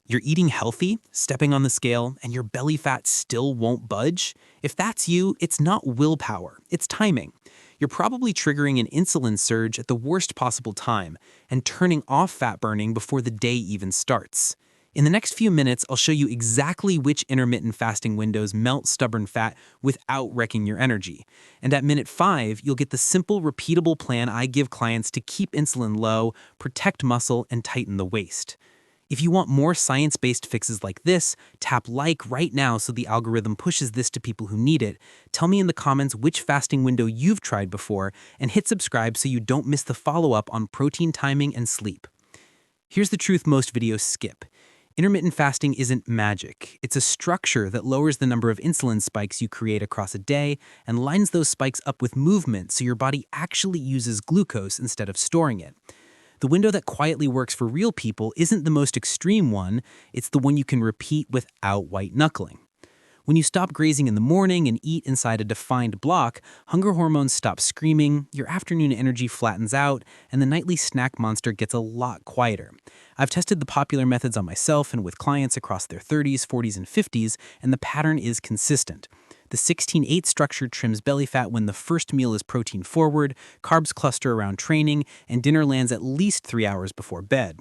You're eating healthy, stepping on the scale, and your belly fat still won't budge? If that's you, it's not willpower, it's timing. You're probably triggering an insulin surge at the worst possible time and turning off fat burning before the day even starts. In the next few minutes, I'll show you exactly which intermittent fasting windows melt stubborn fat without wrecking your energy. And at minute 5, you'll get the simple, repeatable plan I give clients to keep insulin low, protect muscle, and tighten the waist. If you want more science-based fixes like this, tap like right now so the algorithm pushes this to people who need it. Tell me in the comments which fasting window you've tried before, and hit subscribe so you don't miss the follow-up on protein timing and sleep. Here's the truth most videos skip. Intermittent fasting isn't magic. It's a structure that lowers the number of insulin spikes you create across a day and lines those spikes up with movement so your body actually uses glucose instead of storing it. The window that quietly works for real people isn't the most extreme one, it's the one you can repeat without white-knuckling. When you stop grazing in the morning and eat inside a defined block, hunger hormones stop screaming, your afternoon energy flattens out, and the nightly snack monster gets a lot quieter. I've tested the popular methods on myself and with clients across their 30s, 40s, and 50s, and the pattern is consistent. The 16-8 structure trims belly fat when the first meal is protein forward, carbs cluster around training, and dinner lands at least 3 hours before bed.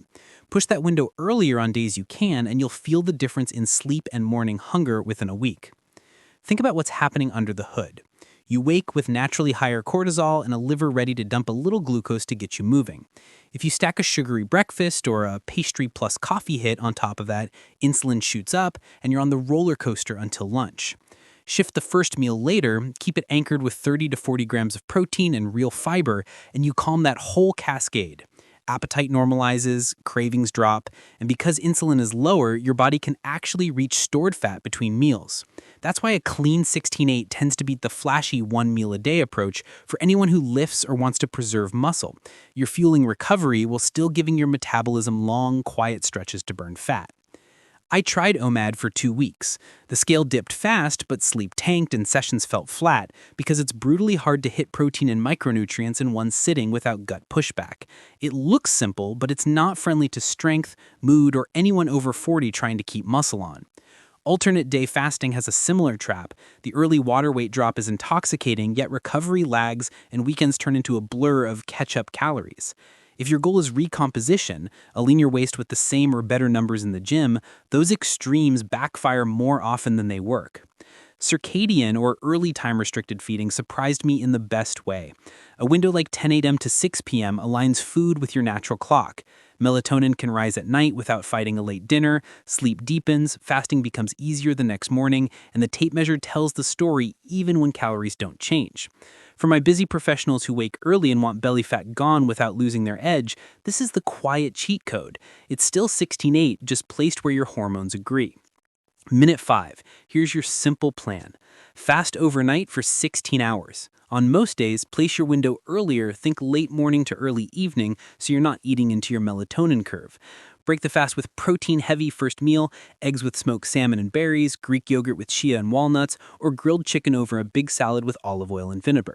Push that window earlier on days you can, and you'll feel the difference in sleep and morning hunger within a week. Think about what's happening under the hood. You wake with naturally higher cortisol and a liver ready to dump a little glucose to get you moving. If you stack a sugary breakfast or a pastry plus coffee hit on top of that, insulin shoots up, and you're on the roller coaster until lunch. Shift the first meal later, keep it anchored with 30 to 40 grams of protein and real fiber, and you calm that whole cascade. Appetite normalizes, cravings drop, and because insulin is lower, your body can actually reach stored fat between meals. That's why a clean 16-8 tends to beat the flashy one meal a day approach for anyone who lifts or wants to preserve muscle. You're fueling recovery while still giving your metabolism long, quiet stretches to burn fat. I tried OMAD for 2 weeks. The scale dipped fast, but sleep tanked and sessions felt flat because it's brutally hard to hit protein and micronutrients in one sitting without gut pushback. It looks simple, but it's not friendly to strength, mood, or anyone over 40 trying to keep muscle on. Alternate day fasting has a similar trap. The early water weight drop is intoxicating, yet recovery lags and weekends turn into a blur of catch-up calories. If your goal is recomposition, a leaner waist with the same or better numbers in the gym, those extremes backfire more often than they work. Circadian or early time-restricted feeding surprised me in the best way. A window like 10 a.m. to 6 p.m. aligns food with your natural clock. Melatonin can rise at night without fighting a late dinner, sleep deepens, fasting becomes easier the next morning, and the tape measure tells the story even when calories don't change. For my busy professionals who wake early and want belly fat gone without losing their edge, this is the quiet cheat code. It's still 16-8, just placed where your hormones agree. Minute 5. Here's your simple plan. Fast overnight for 16 hours. On most days, place your window earlier, think late morning to early evening, so you're not eating into your melatonin curve. Break the fast with protein-heavy first meal, eggs with smoked salmon and berries, Greek yogurt with chia and walnuts, or grilled chicken over a big salad with olive oil and vinegar.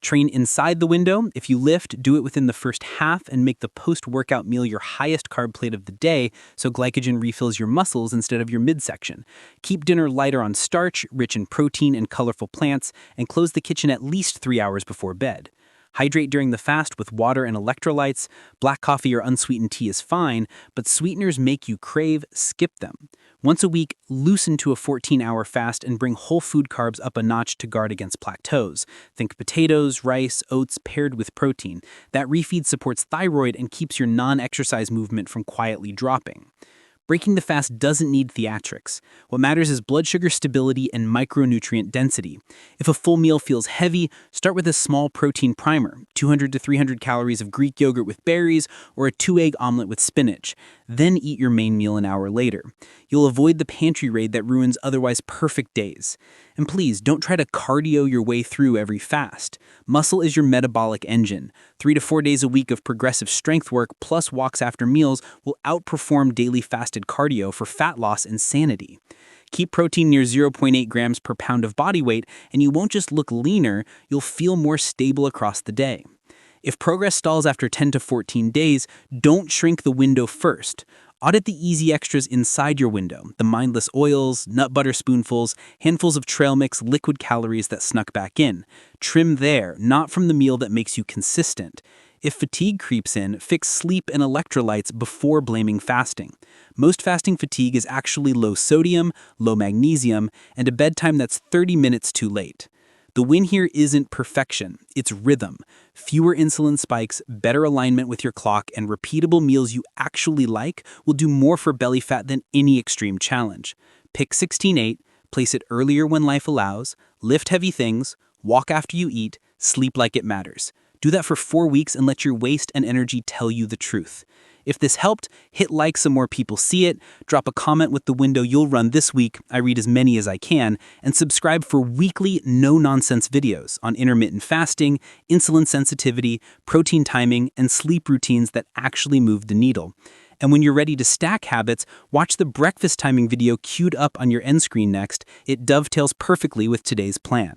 Train inside the window. If you lift, do it within the first half and make the post-workout meal your highest carb plate of the day so glycogen refills your muscles instead of your midsection. Keep dinner lighter on starch, rich in protein and colorful plants, and close the kitchen at least 3 hours before bed. Hydrate during the fast with water and electrolytes. Black coffee or unsweetened tea is fine, but sweeteners make you crave, skip them. Once a week, loosen to a 14-hour fast and bring whole food carbs up a notch to guard against plateaus. Think potatoes, rice, oats paired with protein. That refeed supports thyroid and keeps your non-exercise movement from quietly dropping. Breaking the fast doesn't need theatrics. What matters is blood sugar stability and micronutrient density. If a full meal feels heavy, start with a small protein primer, 200 to 300 calories of Greek yogurt with berries or a 2-egg omelet with spinach. Then eat your main meal an hour later. You'll avoid the pantry raid that ruins otherwise perfect days. And please, don't try to cardio your way through every fast. Muscle is your metabolic engine. 3 to 4 days a week of progressive strength work plus walks after meals will outperform daily fasted cardio for fat loss and sanity. Keep protein near 0.8 grams per pound of body weight, and you won't just look leaner, you'll feel more stable across the day. If progress stalls after 10 to 14 days, don't shrink the window first. Audit the easy extras inside your window, the mindless oils, nut butter spoonfuls, handfuls of trail mix, liquid calories that snuck back in. Trim there, not from the meal that makes you consistent. If fatigue creeps in, fix sleep and electrolytes before blaming fasting. Most fasting fatigue is actually low sodium, low magnesium, and a bedtime that's 30 minutes too late. The win here isn't perfection, it's rhythm. Fewer insulin spikes, better alignment with your clock, and repeatable meals you actually like will do more for belly fat than any extreme challenge. Pick 16-8, place it earlier when life allows, lift heavy things, walk after you eat, sleep like it matters. Do that for 4 weeks and let your waist and energy tell you the truth. If this helped, hit like so more people see it, drop a comment with the window you'll run this week, I read as many as I can, and subscribe for weekly, no-nonsense videos on intermittent fasting, insulin sensitivity, protein timing, and sleep routines that actually move the needle. And when you're ready to stack habits, watch the breakfast timing video queued up on your end screen next. It dovetails perfectly with today's plan.